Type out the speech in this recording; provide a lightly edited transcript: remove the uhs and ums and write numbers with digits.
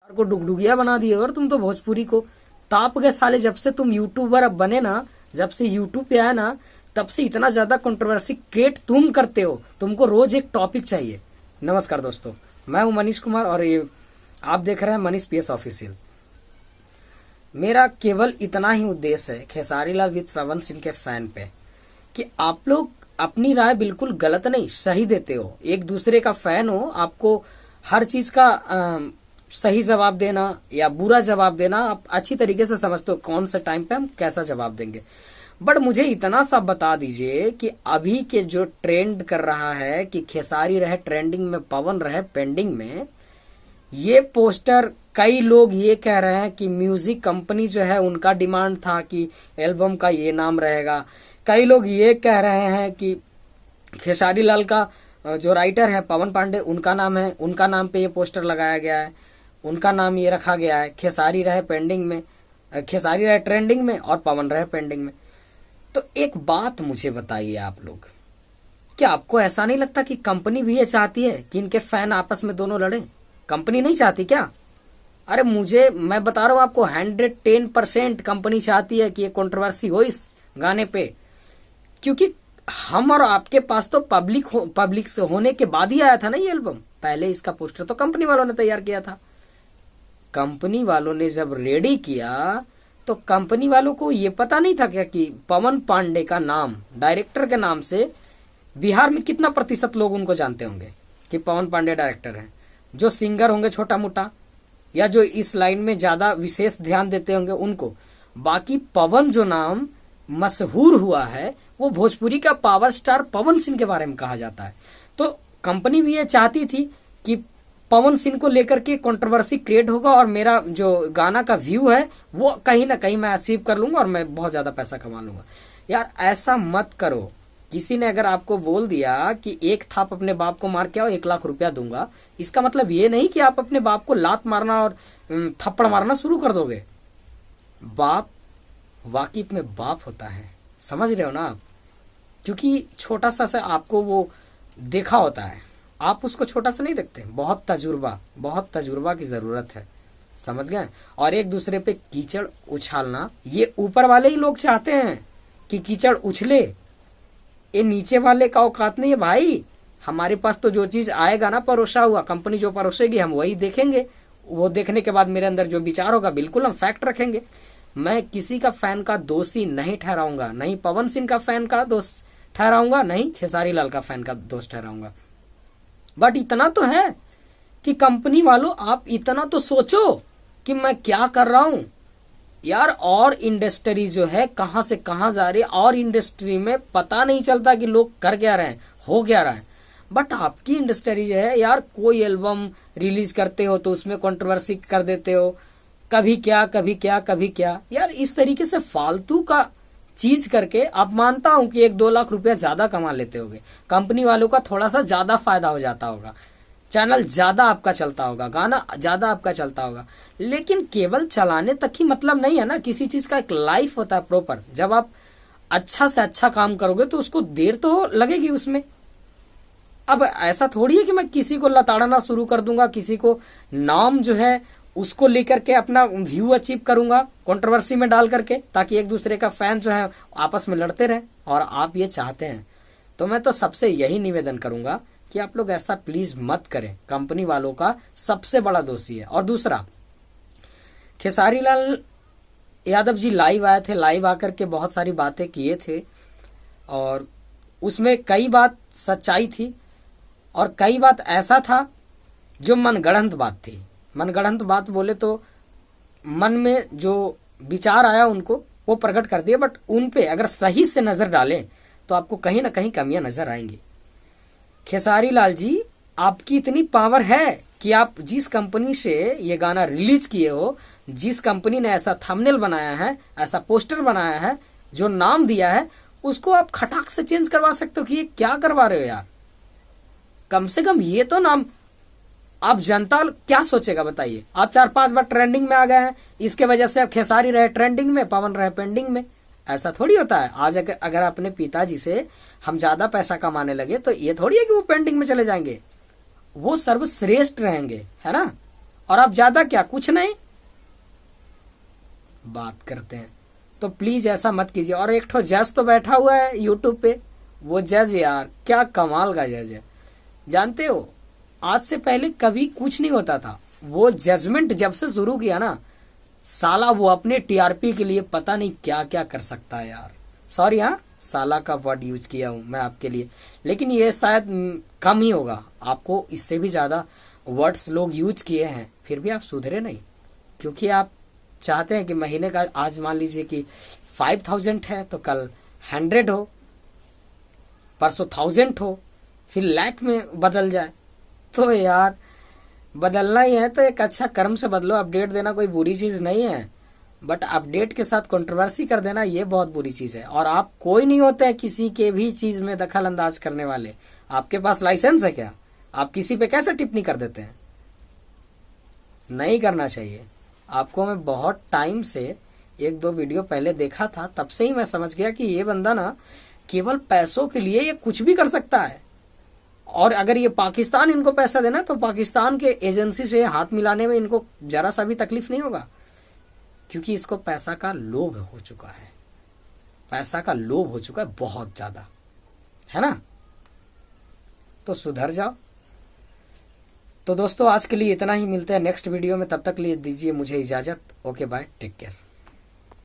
को डुगडुगिया बना दिए और तुम तो भोजपुरी को ताप गए साले। जब से तुम यूट्यूबर अब बने ना, जब से यूट्यूब पे आया ना, तब से इतना ज्यादा कंट्रोवर्सी क्रिएट तुम करते हो। तुमको रोज एक टॉपिक चाहिए। नमस्कार दोस्तों, मैं हूं मनीष कुमार और ये आप देख रहे हैं मनीष पीएस ऑफिशियल। मेरा केवल इतना ही उद्देश्य है खेसारी लाल विद पवन सिंह के फैन पे कि आप लोग अपनी राय बिल्कुल गलत नहीं सही देते हो। एक दूसरे का फैन हो, आपको हर चीज का सही जवाब देना या बुरा जवाब देना आप अच्छी तरीके से समझते हो कौन से टाइम पे हम कैसा जवाब देंगे। बट मुझे इतना सा बता दीजिए कि अभी के जो ट्रेंड कर रहा है कि खेसारी रहे ट्रेंडिंग में, पवन रहे पेंडिंग में, ये पोस्टर कई लोग ये कह रहे हैं कि म्यूजिक कंपनी जो है उनका डिमांड था कि एल्बम का ये नाम रहेगा। कई लोग ये कह रहे हैं कि खेसारी लाल का जो राइटर है पवन पांडे, उनका नाम है, उनका नाम पे ये पोस्टर लगाया गया है, उनका नाम ये रखा गया है। खेसारी रहे पेंडिंग में, खेसारी रहे ट्रेंडिंग में और पवन रहे पेंडिंग में। तो एक बात मुझे बताइए आप लोग, क्या आपको ऐसा नहीं लगता कि कंपनी भी ये चाहती है कि इनके फैन आपस में दोनों लड़े? कंपनी नहीं चाहती क्या? अरे मैं बता रहा हूं आपको 110% कंपनी चाहती है कि ये कंट्रोवर्सी हो इस गाने पे, क्योंकि हम और आपके पास तो पब्लिक से होने के बाद ही आया था ना ये एल्बम। पहले इसका पोस्टर तो कंपनी वालों ने तैयार किया था। कंपनी वालों ने जब रेडी किया तो कंपनी वालों को ये पता नहीं था क्या कि पवन पांडे का नाम डायरेक्टर के नाम से बिहार में कितना प्रतिशत लोग उनको जानते होंगे कि पवन पांडे डायरेक्टर हैं। जो सिंगर होंगे छोटा मोटा या जो इस लाइन में ज्यादा विशेष ध्यान देते होंगे उनको। बाकी पवन जो नाम मशहूर हुआ है वो भोजपुरी का पावर स्टार पवन सिंह के बारे में कहा जाता है। तो कंपनी भी ये चाहती थी कि पवन सिंह को लेकर के कंट्रोवर्सी क्रिएट होगा और मेरा जो गाना का व्यू है वो कहीं ना कहीं मैं अचीव कर लूंगा और मैं बहुत ज्यादा पैसा कमा लूंगा। यार ऐसा मत करो। किसी ने अगर आपको बोल दिया कि एक थाप अपने बाप को मार के आओ 1 लाख रुपया दूंगा, इसका मतलब ये नहीं कि आप अपने बाप को लात मारना और थप्पड़ मारना शुरू कर दोगे। बाप वाकिफ में बाप होता है, समझ रहे हो ना आप? क्योंकि छोटा सा आपको वो देखा होता है, आप उसको छोटा सा नहीं देखते। बहुत तजुर्बा की जरूरत है, समझ गए? और एक दूसरे पे कीचड़ उछालना ये ऊपर वाले ही लोग चाहते हैं कि कीचड़ उछले। ये नीचे वाले का औकात नहीं है भाई। हमारे पास तो जो चीज आएगा ना परोसा हुआ, कंपनी जो परोसेगी हम वही देखेंगे। वो देखने के बाद मेरे अंदर जो विचार होगा बिल्कुल हम फैक्ट रखेंगे। मैं किसी का फैन का दोषी नहीं ठहराऊंगा, नहीं पवन सिंह का फैन का दोष ठहराऊंगा, नहीं खेसारी लाल का फैन का दोष ठहराऊंगा। बट इतना तो है कि कंपनी वालों आप इतना तो सोचो कि मैं क्या कर रहा हूं यार। और इंडस्ट्री जो है कहां से कहां जा रही है, और इंडस्ट्री में पता नहीं चलता कि लोग कर क्या रहे हैं, हो क्या रहा है। बट आपकी इंडस्ट्री जो है यार, कोई एल्बम रिलीज करते हो तो उसमें कंट्रोवर्सी कर देते हो, कभी क्या कभी क्या कभी क्या। यार इस तरीके से फालतू का चीज करके आप, मानता हूं कि 1-2 लाख रुपया ज्यादा कमा लेते होगे, कंपनी वालों का थोड़ा सा ज्यादा फायदा हो जाता होगा, चैनल ज्यादा आपका चलता होगा, गाना ज्यादा आपका चलता होगा, लेकिन केवल चलाने तक ही मतलब नहीं है ना। किसी चीज का एक लाइफ होता है प्रॉपर। जब आप अच्छा से अच्छा काम करोगे तो उसको देर तो लगेगी उसमें। अब ऐसा थोड़ी है कि मैं किसी को लताड़ना शुरू कर दूंगा, किसी को नाम जो है उसको लेकर के अपना व्यू अचीव करूंगा कंट्रोवर्सी में डाल करके, ताकि एक दूसरे का फैन जो है आपस में लड़ते रहे। और आप ये चाहते हैं तो मैं तो सबसे यही निवेदन करूंगा कि आप लोग ऐसा प्लीज मत करें। कंपनी वालों का सबसे बड़ा दोषी है। और दूसरा, खेसारी लाल यादव जी लाइव आए थे, लाइव आकर के बहुत सारी बातें किए थे और उसमें कई बात सच्चाई थी और कई बात ऐसा था जो मनगढ़ंत बात थी। मनगढ़ंत बात बोले तो मन में जो विचार आया उनको वो प्रकट कर दिए, बट उन पे अगर सही से नजर डालें तो आपको कहीं ना कहीं कमियां नजर आएंगी। खेसारी लाल जी, आपकी इतनी पावर है कि आप जिस कंपनी से ये गाना रिलीज किए हो, जिस कंपनी ने ऐसा थंबनेल बनाया है, ऐसा पोस्टर बनाया है, जो नाम दिया है, उसको आप खटाक से चेंज करवा सकते हो कि ये क्या करवा रहे हो यार। कम से कम ये तो नाम, आप जनता क्या सोचेगा बताइए। आप 4-5 बार ट्रेंडिंग में आ गए हैं, इसके वजह से अब खेसारी रहे ट्रेंडिंग में, पवन रहे पेंडिंग में। ऐसा थोड़ी होता है। आज अगर अपने पिताजी से हम ज्यादा पैसा कमाने लगे तो ये थोड़ी है कि वो पेंडिंग में चले जाएंगे। वो सर्वश्रेष्ठ रहेंगे, है ना। और आप ज्यादा क्या, कुछ नहीं बात करते हैं। तो प्लीज ऐसा मत कीजिए। और एक ठो जज तो बैठा हुआ है यूट्यूब पे, वो जज यार क्या कमाल का जज है। जानते हो आज से पहले कभी कुछ नहीं होता था, वो जजमेंट जब से शुरू किया ना साला, वो अपने टीआरपी के लिए पता नहीं क्या क्या कर सकता है यार। सॉरी हाँ, साला का वर्ड यूज किया हूं मैं आपके लिए, लेकिन ये शायद कम ही होगा। आपको इससे भी ज्यादा वर्ड्स लोग यूज किए हैं, फिर भी आप सुधरे नहीं, क्योंकि आप चाहते हैं कि महीने का आज मान लीजिए कि 5000 है तो कल 100 हो, परसों 1000 हो, फिर लाख में बदल जाए। तो यार बदलना ही है तो एक अच्छा कर्म से बदलो। अपडेट देना कोई बुरी चीज नहीं है, बट अपडेट के साथ कंट्रोवर्सी कर देना ये बहुत बुरी चीज है। और आप कोई नहीं होते हैं किसी के भी चीज में दखल अंदाज करने वाले। आपके पास लाइसेंस है क्या? आप किसी पे कैसे टिप्पणी कर देते हैं? नहीं करना चाहिए आपको। मैं बहुत टाइम से 1-2 वीडियो पहले देखा था, तब से ही मैं समझ गया कि ये बंदा ना केवल पैसों के लिए ये कुछ भी कर सकता है। और अगर ये पाकिस्तान इनको पैसा देना तो पाकिस्तान के एजेंसी से हाथ मिलाने में इनको जरा सा भी तकलीफ नहीं होगा, क्योंकि इसको पैसा का लोभ हो चुका है। पैसा का लोभ हो चुका है बहुत ज्यादा, है ना? तो सुधर जाओ। तो दोस्तों आज के लिए इतना ही, मिलते हैं नेक्स्ट वीडियो में, तब तक लिए दीजिए मुझे इजाजत। Okay bye, take care.